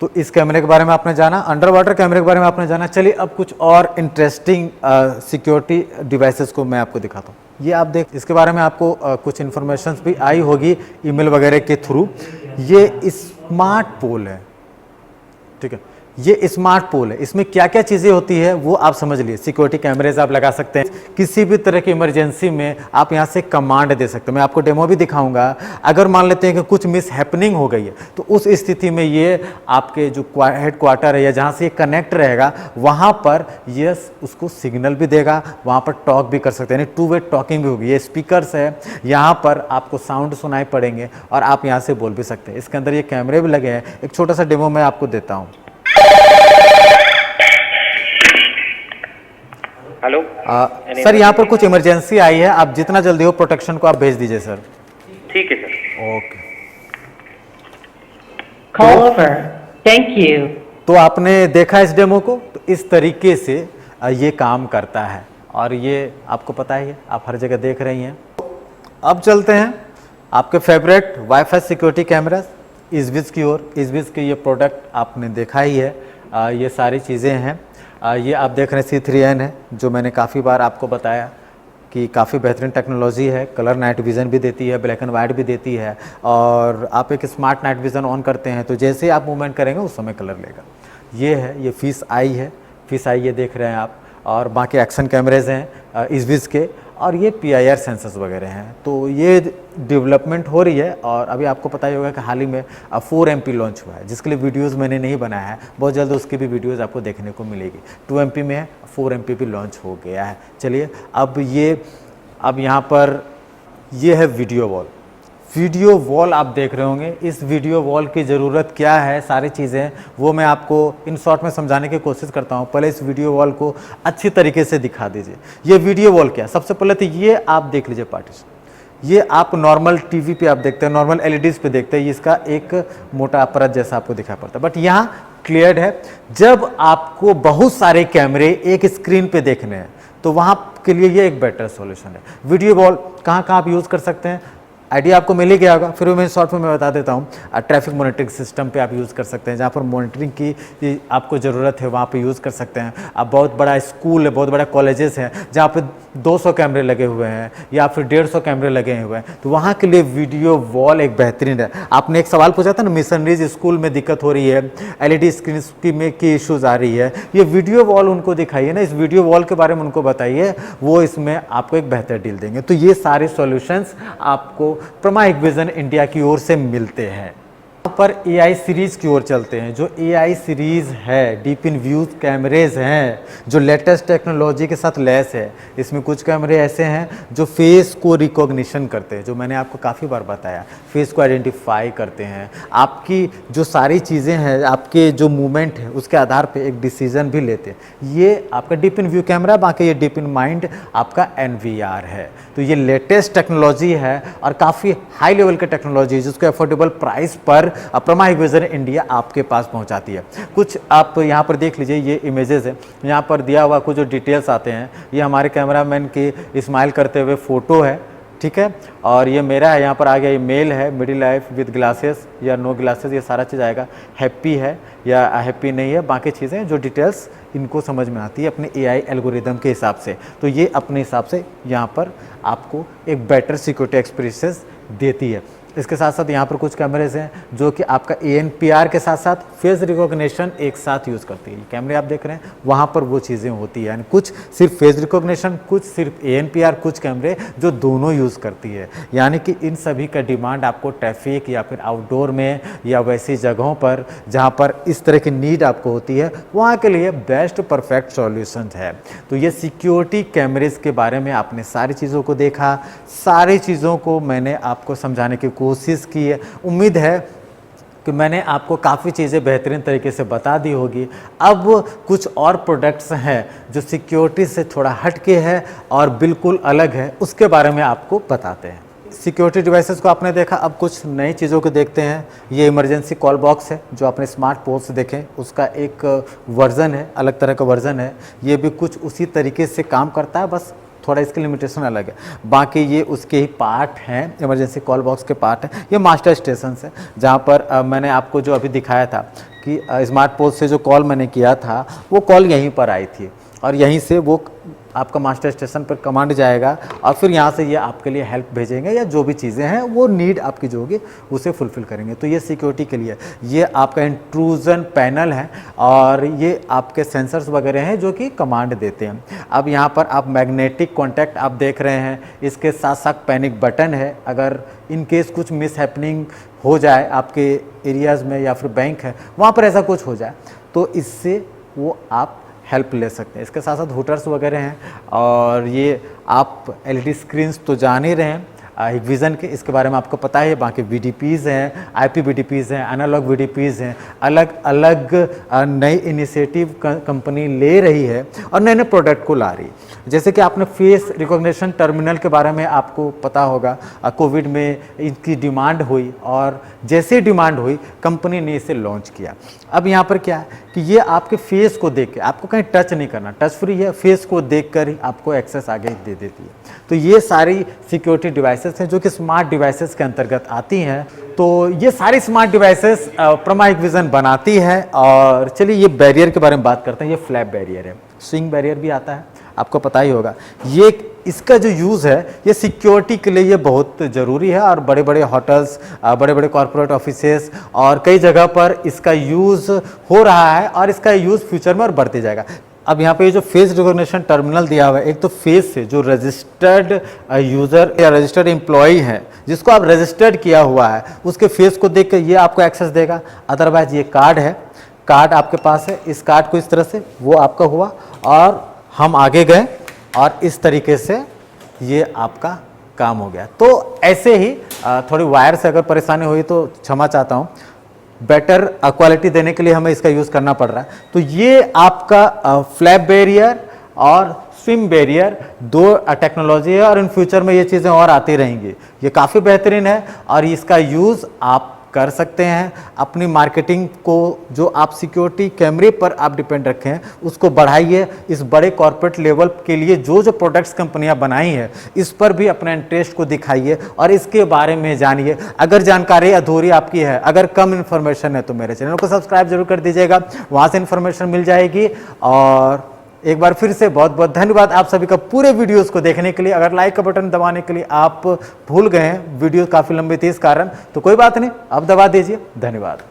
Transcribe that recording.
तो इस कैमरे के बारे में आपने जाना, अंडर वाटर कैमरे के बारे में आपने जाना। चलिए अब कुछ और इंटरेस्टिंग सिक्योरिटी डिवाइसेस को मैं आपको दिखाता हूँ। ये आप देख, इसके बारे में आपको कुछ इन्फॉर्मेशन भी आई होगी ईमेल वगैरह के थ्रू। ये स्मार्ट पोल है, ठीक है, ये स्मार्ट पोल है। इसमें क्या क्या चीज़ें होती है वो आप समझ लिए। सिक्योरिटी कैमरेज आप लगा सकते हैं, किसी भी तरह की इमरजेंसी में आप यहाँ से कमांड दे सकते हैं। मैं आपको डेमो भी दिखाऊंगा। अगर मान लेते हैं कि कुछ मिस हैपनिंग हो गई है तो उस स्थिति में ये आपके जो हेड क्वार्टर है या जहाँ से ये कनेक्ट रहेगा वहाँ पर ये उसको सिग्नल भी देगा, वहाँ पर टॉक भी कर सकते हैं, यानी टू वे टॉकिंग भी होगी। ये स्पीकर्स है, यहाँ पर आपको साउंड सुनाई पड़ेंगे और आप यहाँ से बोल भी सकते हैं। इसके अंदर ये कैमरे भी लगे हैं। एक छोटा सा डेमो मैं आपको देता हूँ। हेलो सर, यहाँ पर कुछ इमरजेंसी आई है, आप जितना जल्दी हो प्रोटेक्शन को आप भेज दीजिए सर। ठीक है sir. Okay, Call over. Thank you. तो आपने देखा इस डेमो को, तो इस तरीके से ये काम करता है और ये आपको पता ही है, आप हर जगह देख रही हैं। अब चलते हैं आपके फेवरेट वाईफाई सिक्योरिटी कैमरा इजविज की ओर। इजविज के ये प्रोडक्ट आपने देखा ही है, ये सारी चीज़ें हैं। ये आप देख रहे हैं C3N है, जो मैंने काफ़ी बार आपको बताया कि काफ़ी बेहतरीन टेक्नोलॉजी है। कलर नाइट विज़न भी देती है, ब्लैक एंड वाइट भी देती है, और आप एक स्मार्ट नाइट विज़न ऑन करते हैं तो जैसे ही आप मूवमेंट करेंगे उस समय कलर लेगा। ये है, ये फिश आई है, फिश आई ये देख रहे हैं आप, और बाकी एक्शन कैमरेज हैं इजविज के, और ये PIR सेंसर्स वगैरह हैं। तो ये डेवलपमेंट हो रही है, और अभी आपको पता ही होगा कि हाल ही में 4 MP लॉन्च हुआ है, जिसके लिए वीडियोस मैंने नहीं बनाया है। बहुत जल्द उसकी भी वीडियोस आपको देखने को मिलेगी। 2 MP में है, 4 MP भी लॉन्च हो गया है। चलिए अब यहाँ पर ये है वीडियो वॉल। वीडियो वॉल आप देख रहे होंगे। इस वीडियो वॉल की ज़रूरत क्या है, सारी चीज़ें वो मैं आपको इन शॉर्ट में समझाने की कोशिश करता हूँ। पहले इस वीडियो वॉल को अच्छी तरीके से दिखा दीजिए। ये वीडियो वॉल क्या है, सबसे पहले तो ये आप देख लीजिए पार्टीशन। ये आप नॉर्मल टीवी पे आप देखते हैं, नॉर्मल LEDs पे देखते हैं, इसका एक मोटा परत जैसा आपको दिखाई पड़ता है, बट यहाँ क्लियर्ड है। जब आपको बहुत सारे कैमरे एक स्क्रीन पे देखने हैं तो वहाँ के लिए ये एक बेटर सॉल्यूशन है। वीडियो वॉल कहाँ आप यूज़ कर सकते हैं, आइडिया आपको मिल ही गया होगा, फिर मैं शॉर्ट में मैं बता देता हूँ। ट्रैफिक मॉनिटरिंग सिस्टम पे आप यूज़ कर सकते हैं, जहाँ पर मॉनिटरिंग की आपको ज़रूरत है वहाँ पे यूज़ कर सकते हैं। अब बहुत बड़ा स्कूल है, बहुत बड़ा कॉलेजेस हैं जहाँ पे 200 कैमरे लगे हुए हैं या फिर 150 कैमरे लगे हुए हैं, तो वहाँ के लिए वीडियो वॉल एक बेहतरीन है। आपने एक सवाल पूछा था ना, मिशनरीज स्कूल में दिक्कत हो रही है, LED स्क्रीन की इशूज़ आ रही है, ये वीडियो वॉल उनको दिखाइए ना, इस वीडियो वॉल के बारे में उनको बताइए, वो इसमें आपको एक बेहतर डील देंगे। तो ये सारे सॉल्यूशंस आपको प्रमा हिकविजन इंडिया की ओर से मिलते हैं। यहाँ पर AI सीरीज़ की ओर चलते हैं। जो AI सीरीज़ है, डीप इन व्यू कैमरेज हैं जो लेटेस्ट टेक्नोलॉजी के साथ लैस है। इसमें कुछ कैमरे ऐसे हैं जो फेस को रिकॉग्निशन करते हैं, जो मैंने आपको काफ़ी बार बताया, फेस को आइडेंटिफाई करते हैं। आपकी जो सारी चीज़ें हैं, आपके जो मूवमेंट है उसके आधार पे एक डिसीजन भी लेते हैं। ये आपका डीप इन व्यू कैमरा, बाकी ये डीप इन माइंड आपका NVR है। तो ये लेटेस्ट टेक्नोलॉजी है और काफ़ी हाई लेवल की टेक्नोलॉजी है, जिसको अफोर्डेबल प्राइस पर प्रमा हिकविजन इंडिया आपके पास पहुंचाती है। कुछ आप यहाँ पर देख लीजिए, ये इमेजेस है, यहाँ पर दिया हुआ कुछ जो डिटेल्स आते हैं, ये हमारे कैमरामैन की स्माइल करते हुए फ़ोटो है, ठीक है, और ये मेरा है। यहाँ पर आ गया, ये मेल है, मिडिल लाइफ विद ग्लासेस या नो ग्लासेस, ये सारा चीज़ आएगा। हैप्पी है या हैप्पी नहीं है, बाकी चीज़ें जो डिटेल्स इनको समझ में आती है अपने AI एल्गोरिदम के हिसाब से। तो ये अपने हिसाब से यहाँ पर आपको एक बेटर सिक्योरिटी एक्सपीरियंस देती है। इसके साथ साथ यहाँ पर कुछ कैमरेज हैं जो कि आपका ANPR के साथ साथ फेस रिकॉग्निशन एक साथ यूज़ करती है। कैमरे आप देख रहे हैं, वहाँ पर वो चीज़ें होती है, यानी कुछ सिर्फ फेस रिकॉग्निशन, कुछ सिर्फ ANPR, कुछ कैमरे जो दोनों यूज़ करती है। यानी कि इन सभी का डिमांड आपको ट्रैफिक या फिर आउटडोर में या वैसी जगहों पर जहाँ पर इस तरह की नीड आपको होती है, वहाँ के लिए बेस्ट परफेक्ट सॉल्यूशन है। तो ये सिक्योरिटी कैमरेज के बारे में आपने सारी चीज़ों को देखा, सारी चीज़ों को मैंने आपको समझाने की कोशिश की है। उम्मीद है कि मैंने आपको काफ़ी चीज़ें बेहतरीन तरीके से बता दी होगी। अब कुछ और प्रोडक्ट्स हैं जो सिक्योरिटी से थोड़ा हट के है और बिल्कुल अलग है, उसके बारे में आपको बताते हैं। सिक्योरिटी डिवाइसेस को आपने देखा, अब कुछ नई चीज़ों को देखते हैं। ये इमरजेंसी कॉल बॉक्स है जो आपने स्मार्ट पोल से देखें, उसका एक वर्ज़न है, अलग तरह का वर्ज़न है। ये भी कुछ उसी तरीके से काम करता है, बस थोड़ा इसकी लिमिटेशन अलग है। बाकी ये उसके ही पार्ट हैं, इमरजेंसी कॉल बॉक्स के पार्ट हैं। ये मास्टर स्टेशन है जहाँ पर मैंने आपको जो अभी दिखाया था कि स्मार्ट पोस्ट से जो कॉल मैंने किया था वो कॉल यहीं पर आई थी और यहीं से वो आपका मास्टर स्टेशन पर कमांड जाएगा और फिर यहाँ से ये आपके लिए हेल्प भेजेंगे या जो भी चीज़ें हैं वो नीड आपकी जो होगी उसे फुलफ़िल करेंगे। तो ये सिक्योरिटी के लिए ये आपका इंट्रूजन पैनल है और ये आपके सेंसर्स वगैरह हैं जो कि कमांड देते हैं। अब यहाँ पर आप मैग्नेटिक कॉन्टैक्ट आप देख रहे हैं, इसके साथ साथ पैनिक बटन है। अगर इन केस कुछ मिस हैपनिंग हो जाए आपके एरियाज़ में या फिर बैंक है वहाँ पर ऐसा कुछ हो जाए तो इससे वो आप हेल्प ले सकते हैं। इसके साथ साथ हुटर्स वगैरह हैं और ये आप एलईडी स्क्रीन्स तो जान ही रहे हैं विज़न के, इसके बारे में आपको पता है। बाकी VDPs हैं, IPVDPs हैं, एनालॉग VDPs हैं, अलग अलग नई इनिशिएटिव कंपनी ले रही है और नए नए प्रोडक्ट को ला रही है। जैसे कि आपने फेस रिकॉग्निशन टर्मिनल के बारे में आपको पता होगा, कोविड में इनकी डिमांड हुई और जैसे डिमांड हुई कंपनी ने इसे लॉन्च किया। अब यहाँ पर क्या है कि ये आपके फेस को देख के, आपको कहीं टच नहीं करना, टच फ्री है, फेस को देख कर ही आपको एक्सेस आगे दे देती है। तो ये सारी सिक्योरिटी डिवाइसेस हैं जो कि स्मार्ट डिवाइसेस के अंतर्गत आती हैं। तो ये सारी स्मार्ट डिवाइसेस प्रमा हिकविज़न बनाती है। और चलिए ये बैरियर के बारे में बात करते हैं। ये फ्लैप बैरियर है, स्विंग बैरियर भी आता है, आपको पता ही होगा। ये इसका जो यूज़ है ये सिक्योरिटी के लिए ये बहुत ज़रूरी है और बड़े बड़े होटल्स, बड़े बड़े कॉरपोरेट ऑफिसेस और कई जगह पर इसका यूज़ हो रहा है और इसका यूज़ फ्यूचर में और बढ़ते जाएगा। अब यहाँ पे जो फेस रिकॉग्निशन टर्मिनल दिया हुआ है, एक तो फेस से जो रजिस्टर्ड यूज़र या रजिस्टर्ड एम्प्लॉई है जिसको आप रजिस्टर्ड किया हुआ है उसके फेस को देख कर ये आपको एक्सेस देगा। अदरवाइज ये कार्ड है, कार्ड आपके पास है, इस कार्ड को इस तरह से वो आपका हुआ और हम आगे गए और इस तरीके से ये आपका काम हो गया। तो ऐसे ही थोड़ी वायर से अगर परेशानी हुई तो क्षमा चाहता हूँ, बेटर क्वालिटी देने के लिए हमें इसका यूज़ करना पड़ रहा है। तो ये आपका फ्लैप बैरियर और स्विम बैरियर दो टेक्नोलॉजी है और इन फ्यूचर में ये चीज़ें और आती रहेंगी। ये काफ़ी बेहतरीन है और इसका यूज़ आप कर सकते हैं अपनी मार्केटिंग को, जो आप सिक्योरिटी कैमरे पर आप डिपेंड रखे हैं उसको बढ़ाइए। इस बड़े कॉर्पोरेट लेवल के लिए जो जो प्रोडक्ट्स कंपनियां बनाई हैं इस पर भी अपने इंटरेस्ट को दिखाइए और इसके बारे में जानिए। अगर जानकारी अधूरी आपकी है, अगर कम इन्फॉर्मेशन है तो मेरे चैनल को सब्सक्राइब जरूर कर दीजिएगा, वहाँ से इन्फॉर्मेशन मिल जाएगी। और एक बार फिर से बहुत बहुत धन्यवाद आप सभी का पूरे वीडियोस को देखने के लिए। अगर लाइक का बटन दबाने के लिए आप भूल गए हैं, वीडियो काफ़ी लंबी थी इस कारण, तो कोई बात नहीं, अब दबा दीजिए। धन्यवाद।